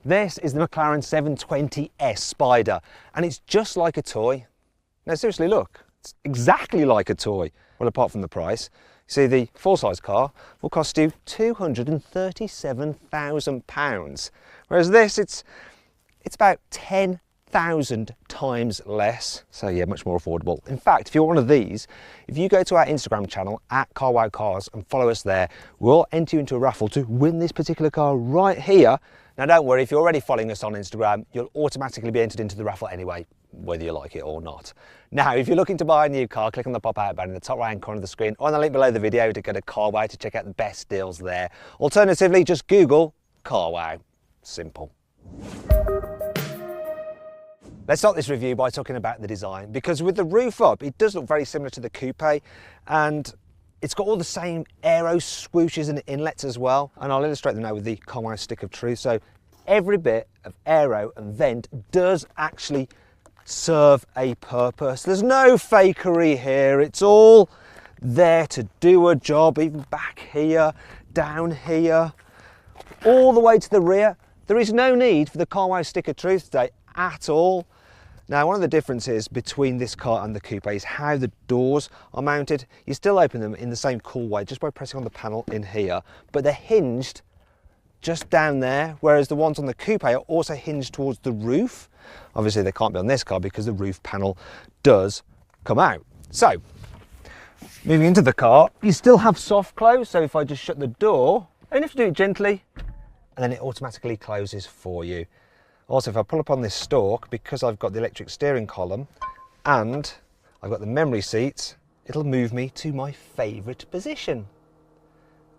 This is the McLaren 720S Spider, and it's just like a toy. Now seriously, look, it's exactly like a toy. Well, apart from the price. You see, the full-size car will cost you £237,000, whereas this, it's about 10,000 times less. So yeah, much more affordable. In fact, if you're one of these, if you go to our Instagram channel at carwow cars and follow us there, we'll enter you into a raffle to win this particular car right here. Now don't worry, if you're already following us on Instagram, you'll automatically be entered into the raffle anyway, whether you like it or not. Now, if you're looking to buy a new car, click on the pop-out button in the top right-hand corner of the screen or on the link below the video to go to carwow to check out the best deals there. Alternatively, just Google carwow. Simple. Let's start this review by talking about the design, because with the roof up, it does look very similar to the coupe, and it's got all the same aero swooshes and inlets as well, and I'll illustrate them now with the carwow stick of truth. So every bit of aero and vent does actually serve a purpose. There's no fakery here. It's all there to do a job, even back here, down here, all the way to the rear. There is no need for the carwow stick of truth today at all. Now, one of the differences between this car and the coupe is how the doors are mounted. You still open them in the same cool way, just by pressing on the panel in here, but they're hinged just down there, whereas the ones on the coupe are also hinged towards the roof. Obviously, they can't be on this car because the roof panel does come out. So, moving into the car, you still have soft close. So if I just shut the door, and if you do it gently, and then it automatically closes for you. Also, if I pull up on this stalk, because I've got the electric steering column and I've got the memory seats, it'll move me to my favourite position.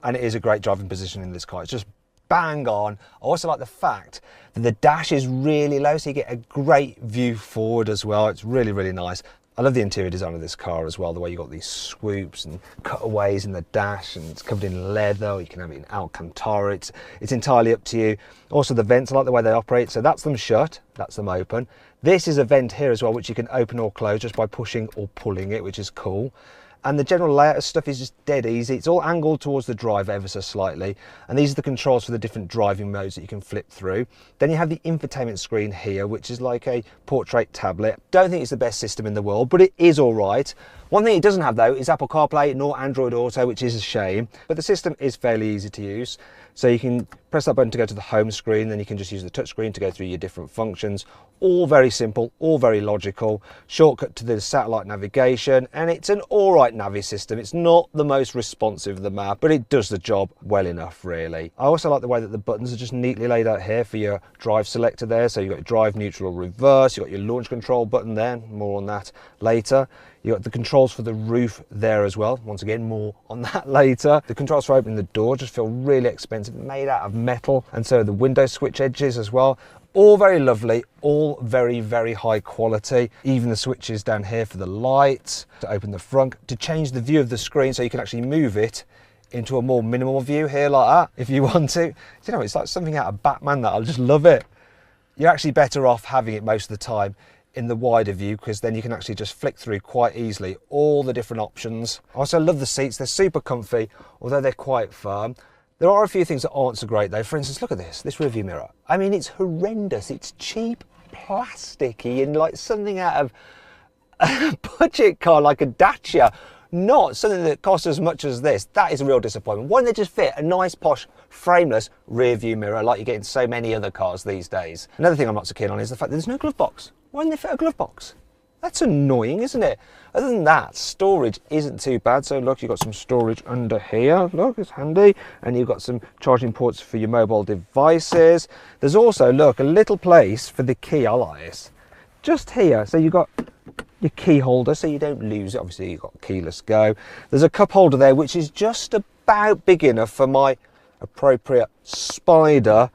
And it is a great driving position in this car. It's just bang on. I also like the fact that the dash is really low, so you get a great view forward as well. It's really, really nice. I love the interior design of this car as well, the way you've got these swoops and cutaways in the dash, and it's covered in leather. You can have it in Alcantara. It's entirely up to you. Also the vents, I like the way they operate. So that's them shut, that's them open. This is a vent here as well, which you can open or close just by pushing or pulling it, which is cool. And the general layout of stuff is just dead easy. It's all angled towards the driver ever so slightly. And these are the controls for the different driving modes that you can flip through. Then you have the infotainment screen here, which is like a portrait tablet. Don't think it's the best system in the world, but it is all right. One thing it doesn't have though is Apple CarPlay nor Android Auto, which is a shame. But the system is fairly easy to use. So you can press that button to go to the home screen, then you can just use the touch screen to go through your different functions. All very simple, all very logical. Shortcut to the satellite navigation, and it's an all right Navi system. It's not the most responsive of the map, but it does the job well enough, really. I also like the way that the buttons are just neatly laid out here for your drive selector there. So you've got your drive, neutral, reverse. You've got your launch control button there. More on that later. You've got the controls for the roof there as well. Once again, more on that later. The controls for opening the door just feel really expensive, made out of metal. And so the window switch edges as well. All very lovely, all very, very high quality. Even the switches down here for the lights, to open the front, to change the view of the screen so you can actually move it into a more minimal view here like that if you want to. You know, it's like something out of Batman, that I just love it. You're actually better off having it most of the time in the wider view, because then you can actually just flick through quite easily all the different options. I also love the seats. They're super comfy, although they're quite firm. There are a few things that aren't so great though. For instance, look at this rear view mirror. I mean, it's horrendous. It's cheap, plasticky, and like something out of a budget car like a Dacia. Not something that costs as much as this. That is a real disappointment. Why don't they just fit a nice, posh, frameless rear view mirror like you get in so many other cars these days? Another thing I'm not so keen on is the fact that there's no glove box. Why didn't they fit a glove box? That's annoying, isn't it? Other than that, storage isn't too bad. So look, you've got some storage under here. Look, it's handy. And you've got some charging ports for your mobile devices. There's also, look, a little place for the key. I like this. Just here. So you've got your key holder so you don't lose it. Obviously, you've got keyless go. There's a cup holder there, which is just about big enough for my appropriate Spider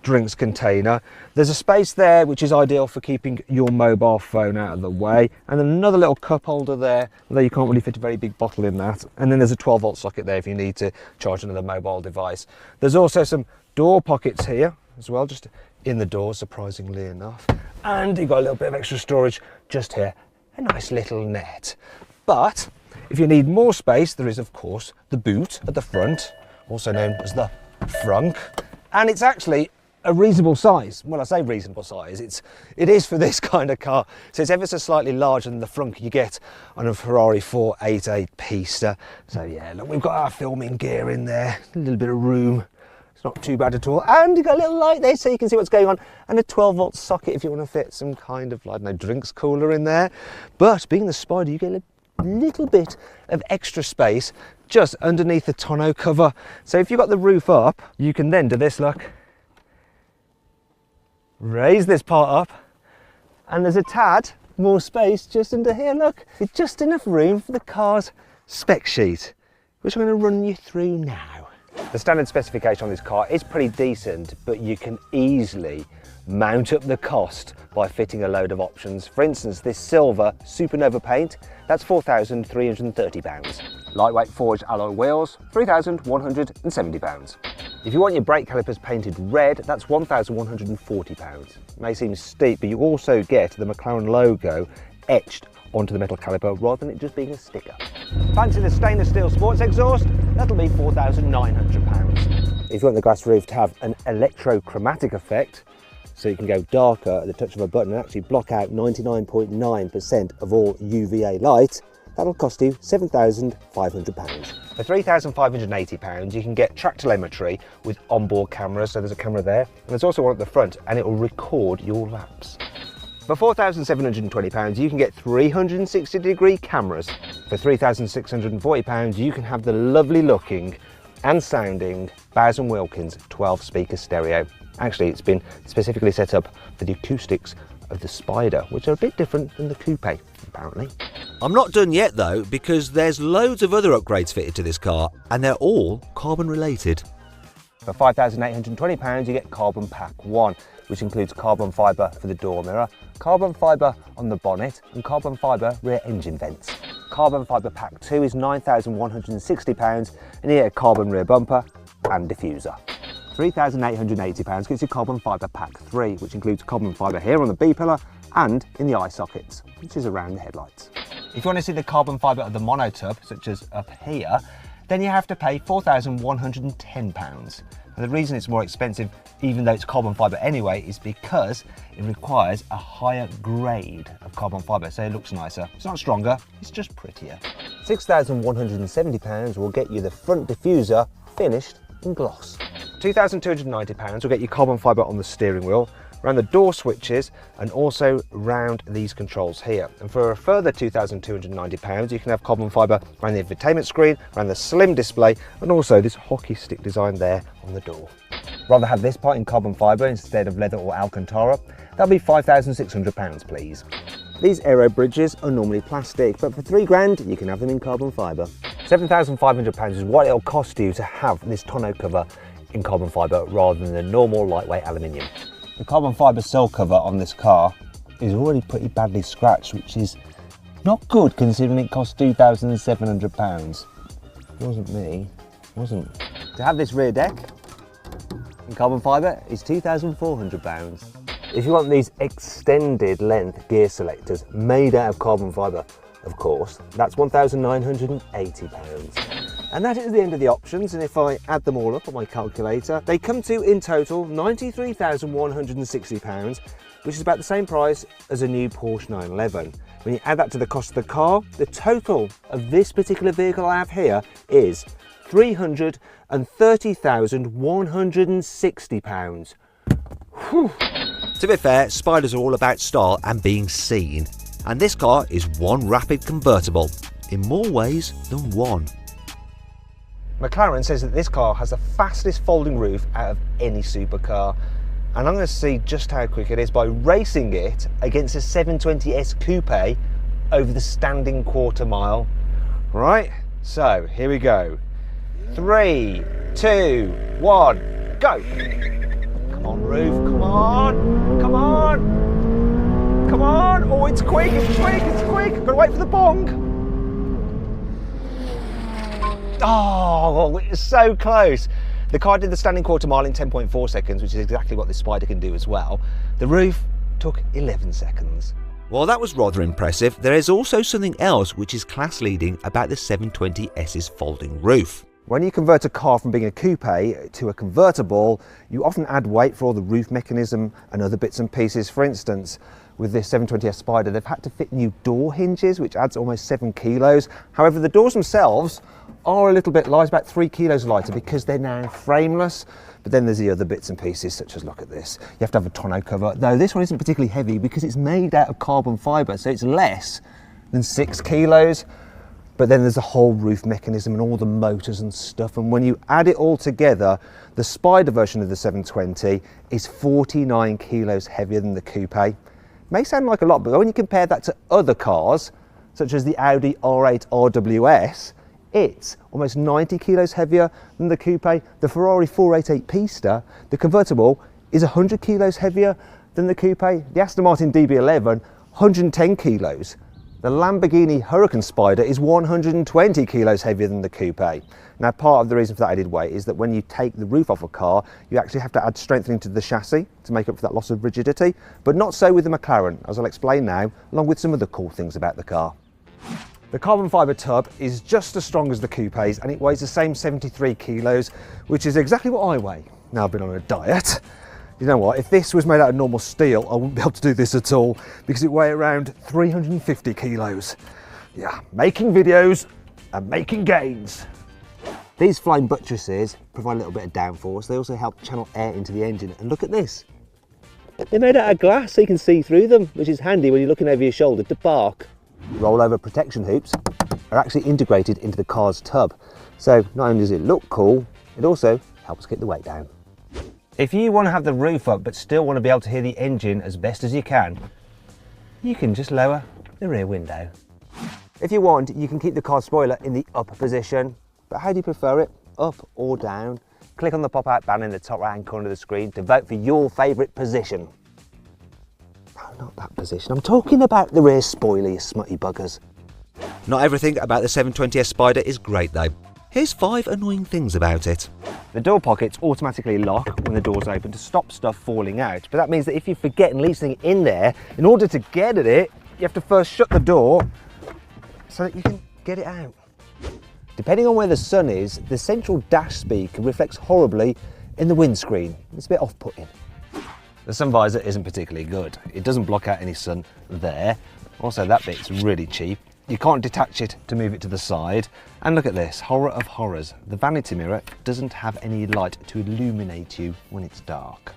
drinks container. There's a space there which is ideal for keeping your mobile phone out of the way, and then another little cup holder there, although you can't really fit a very big bottle in that. And then there's a 12-volt socket there if you need to charge another mobile device. There's also some door pockets here as well, just in the door, surprisingly enough. And you've got a little bit of extra storage just here, a nice little net. But if you need more space, there is of course the boot at the front, also known as the frunk. And it's actually a reasonable size. Well, I say reasonable size, it is for this kind of car. So it's ever so slightly larger than the frunk you get on a Ferrari 488 Pista. So yeah, look, we've got our filming gear in there, a little bit of room. It's not too bad at all. And you've got a little light there so you can see what's going on, and a 12-volt socket if you want to fit some kind of, I don't know, drinks cooler in there. But being the Spider, you get a little bit of extra space just underneath the tonneau cover. So if you've got the roof up, you can then do this, look. Raise this part up, and there's a tad more space just under here, look. It's just enough room for the car's spec sheet, which I'm going to run you through now. The standard specification on this car is pretty decent, but you can easily mount up the cost by fitting a load of options. For instance, this silver Supernova paint, that's £4,330. Lightweight forged alloy wheels, £3,170. If you want your brake calipers painted red, that's £1,140. May seem steep, but you also get the McLaren logo etched onto the metal caliper rather than it just being a sticker. Fancy the stainless steel sports exhaust? That'll be £4,900. If you want the glass roof to have an electrochromatic effect, so you can go darker at the touch of a button and actually block out 99.9% of all UVA light, that'll cost you £7,500. For £3,580 you can get track telemetry with onboard cameras, so there's a camera there, and there's also one at the front, and it will record your laps. For £4,720 you can get 360-degree cameras. For £3,640 you can have the lovely looking and sounding Bowers & Wilkins 12-speaker stereo. Actually, it's been specifically set up for the acoustics of the Spider, which are a bit different than the coupe, apparently. I'm not done yet though, because there's loads of other upgrades fitted to this car, and they're all carbon related. For £5,820 you get Carbon Pack 1, which includes carbon fibre for the door mirror, carbon fibre on the bonnet, and carbon fibre rear engine vents. Carbon Fibre Pack 2 is £9,160, and you get a carbon rear bumper and diffuser. £3,880 gets you Carbon Fibre Pack 3, which includes carbon fibre here on the B-pillar and in the eye sockets, which is around the headlights. If you want to see the carbon fibre of the monotub, such as up here, then you have to pay £4,110. And the reason it's more expensive, even though it's carbon fibre anyway, is because it requires a higher grade of carbon fibre, so it looks nicer. It's not stronger, it's just prettier. £6,170 will get you the front diffuser finished in gloss. £2,290 will get you carbon fibre on the steering wheel, around the door switches, and also around these controls here. And for a further £2,290 you can have carbon fibre around the infotainment screen, around the slim display, and also this hockey stick design there on the door. Rather have this part in carbon fibre instead of leather or Alcantara? That'll be £5,600 please. These aero bridges are normally plastic, but for £3,000 you can have them in carbon fibre. £7,500 is what it'll cost you to have this tonneau cover in carbon fibre rather than the normal lightweight aluminium. The carbon fibre cell cover on this car is already pretty badly scratched, which is not good considering it cost £2,700. It wasn't me, it wasn't. To have this rear deck in carbon fibre is £2,400. If you want these extended length gear selectors made out of carbon fibre, of course, that's £1,980. And that is the end of the options, and if I add them all up on my calculator, they come to, in total, £93,160, which is about the same price as a new Porsche 911. When you add that to the cost of the car, the total of this particular vehicle I have here is £330,160. Whew. To be fair, Spiders are all about style and being seen, and this car is one rapid convertible, in more ways than one. McLaren says that this car has the fastest folding roof out of any supercar, and I'm going to see just how quick it is by racing it against a 720S coupe over the standing quarter mile. Right, so here we go. 3, 2, 1, go! Come on, roof, come on, come on, come on! Oh, it's quick, it's quick, it's quick! Gotta wait for the bong. Oh, it's so close. The car did the standing quarter mile in 10.4 seconds, which is exactly what this Spider can do as well. The roof took 11 seconds. While that was rather impressive, there is also something else which is class leading about the 720S's folding roof. When you convert a car from being a coupe to a convertible, you often add weight for all the roof mechanism and other bits and pieces. For instance, with this 720S Spider, they've had to fit new door hinges, which adds almost 7 kilos. However, the doors themselves are a little bit light, about 3 kilos lighter, because they're now frameless. But then there's the other bits and pieces, such as, look at this. You have to have a tonneau cover, though this one isn't particularly heavy because it's made out of carbon fibre, so it's less than 6 kilos. But then there's the whole roof mechanism and all the motors and stuff. And when you add it all together, the Spider version of the 720 is 49 kilos heavier than the coupe. May sound like a lot, but when you compare that to other cars, such as the Audi R8 RWS, it's almost 90 kilos heavier than the coupe. The Ferrari 488 Pista, the convertible, is 100 kilos heavier than the coupe. The Aston Martin DB11, 110 kilos. The Lamborghini Huracan Spider is 120 kilos heavier than the coupe. Now, part of the reason for that added weight is that when you take the roof off a car, you actually have to add strengthening to the chassis to make up for that loss of rigidity, but not so with the McLaren, as I'll explain now, along with some other cool things about the car. The carbon fibre tub is just as strong as the coupes, and it weighs the same 73 kilos, which is exactly what I weigh. Now, I've been on a diet. You know what, if this was made out of normal steel, I wouldn't be able to do this at all because it weighs around 350 kilos. Yeah, making videos and making gains. These flying buttresses provide a little bit of downforce. They also help channel air into the engine. And look at this. They're made out of glass so you can see through them, which is handy when you're looking over your shoulder to park. Rollover protection hoops are actually integrated into the car's tub. So not only does it look cool, it also helps keep the weight down. If you want to have the roof up but still want to be able to hear the engine as best as you can just lower the rear window. If you want, you can keep the car spoiler in the up position, but how do you prefer it, up or down? Click on the pop-out banner in the top right-hand corner of the screen to vote for your favourite position. No, not that position. I'm talking about the rear spoiler, you smutty buggers. Not everything about the 720S Spider is great though. Here's 5 annoying things about it. The door pockets automatically lock when the door's open to stop stuff falling out, but that means that if you forget and leave something in there, in order to get at it, you have to first shut the door so that you can get it out. Depending on where the sun is, the central dash speaker reflects horribly in the windscreen. It's a bit off-putting. The sun visor isn't particularly good. It doesn't block out any sun there. Also, that bit's really cheap. You can't detach it to move it to the side. And look at this, horror of horrors. The vanity mirror doesn't have any light to illuminate you when it's dark.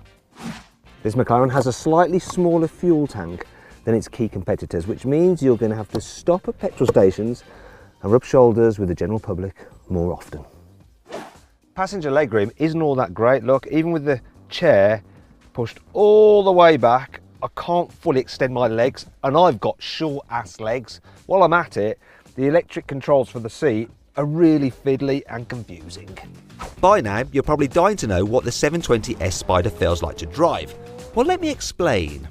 This McLaren has a slightly smaller fuel tank than its key competitors, which means you're going to have to stop at petrol stations and rub shoulders with the general public more often. Passenger legroom isn't all that great. Look, even with the chair pushed all the way back, I can't fully extend my legs, and I've got short ass legs. While I'm at it, the electric controls for the seat are really fiddly and confusing. By now, you're probably dying to know what the 720S Spider feels like to drive. Well, let me explain.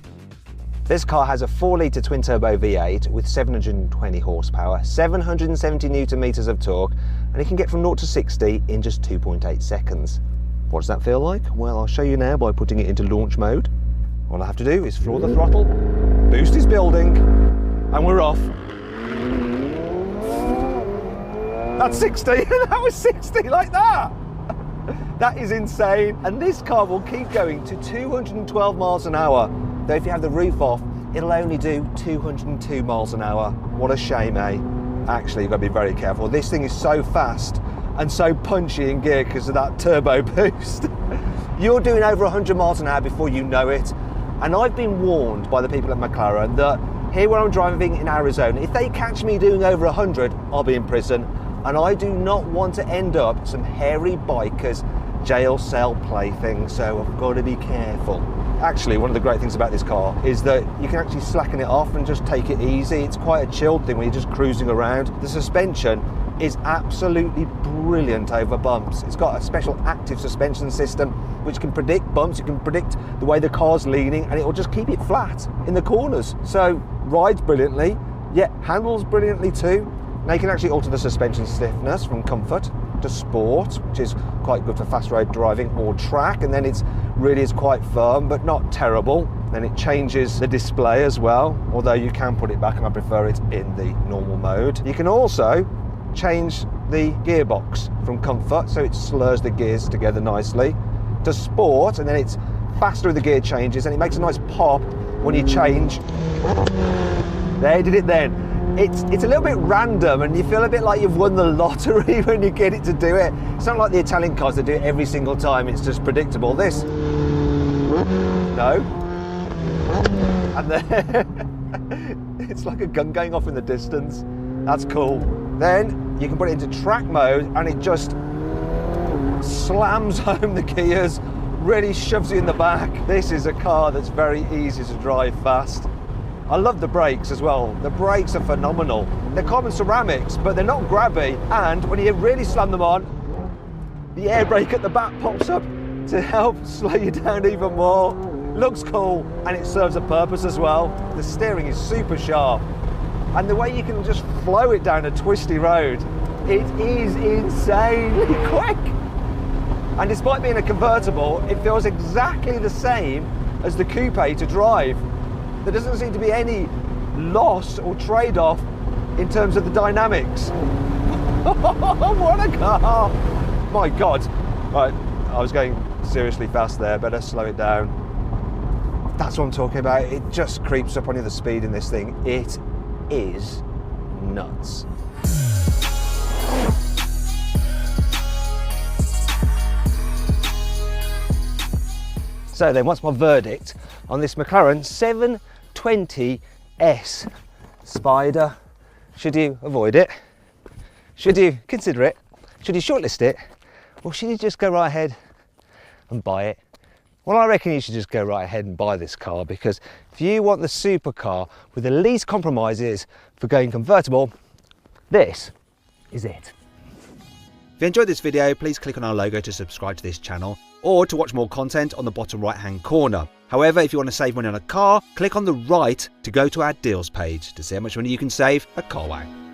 This car has a 4-litre twin-turbo V8 with 720 horsepower, 770 newton meters of torque, and it can get from 0 to 60 in just 2.8 seconds. What does that feel like? Well, I'll show you now by putting it into launch mode. All I have to do is floor the throttle, boost is building, and we're off. That's 60, that was 60 like that. That is insane. And this car will keep going to 212 miles an hour. Though if you have the roof off, it'll only do 202 miles an hour. What a shame, eh? Actually, you've got to be very careful. This thing is so fast and so punchy in gear because of that turbo boost. You're doing over 100 miles an hour before you know it. And I've been warned by the people at McLaren that here where I'm driving in Arizona, if they catch me doing over 100, I'll be in prison. And I do not want to end up some hairy biker's jail cell plaything, so I've got to be careful. Actually, one of the great things about this car is that you can actually slacken it off and just take it easy. It's quite a chilled thing when you're just cruising around. The suspension is absolutely brilliant over bumps. It's got a special active suspension system which can predict bumps, it can predict the way the car's leaning, and it will just keep it flat in the corners. So rides brilliantly, yet handles brilliantly too. Now you can actually alter the suspension stiffness from comfort to sport, which is quite good for fast road driving or track, and then it's really is quite firm but not terrible. Then it changes the display as well, although you can put it back and I prefer it in the normal mode. You can also change the gearbox from comfort, so it slurs the gears together nicely, to sport, and then it's faster with the gear changes, and it makes a nice pop when you change. There, did it then. It's a little bit random, and you feel a bit like you've won the lottery when you get it to do it. It's not like the Italian cars that do it every single time, it's just predictable. This, no. And then it's like a gun going off in the distance. That's cool. Then you can put it into track mode, and it just slams home the gears, really shoves you in the back. This is a car that's very easy to drive fast. I love the brakes as well. The brakes are phenomenal. They're carbon ceramics, but they're not grabby. And when you really slam them on, the air brake at the back pops up to help slow you down even more. Looks cool, and it serves a purpose as well. The steering is super sharp. And the way you can just flow it down a twisty road, it is insanely quick. And despite being a convertible, it feels exactly the same as the coupe to drive. There doesn't seem to be any loss or trade-off in terms of the dynamics. What a car! My God. Right, I was going seriously fast there, better slow it down. That's what I'm talking about. It just creeps up on you, the speed in this thing. It is nuts. So then, what's my verdict on this McLaren 720S Spider? Should you avoid it? Should you consider it? Should you shortlist it? Or should you just go right ahead and buy it? Well, I reckon you should just go right ahead and buy this car, because if you want the supercar with the least compromises for going convertible, this is it. If you enjoyed this video, please click on our logo to subscribe to this channel, or to watch more content on the bottom right hand corner. However, if you want to save money on a car, click on the right to go to our deals page to see how much money you can save at CarWow.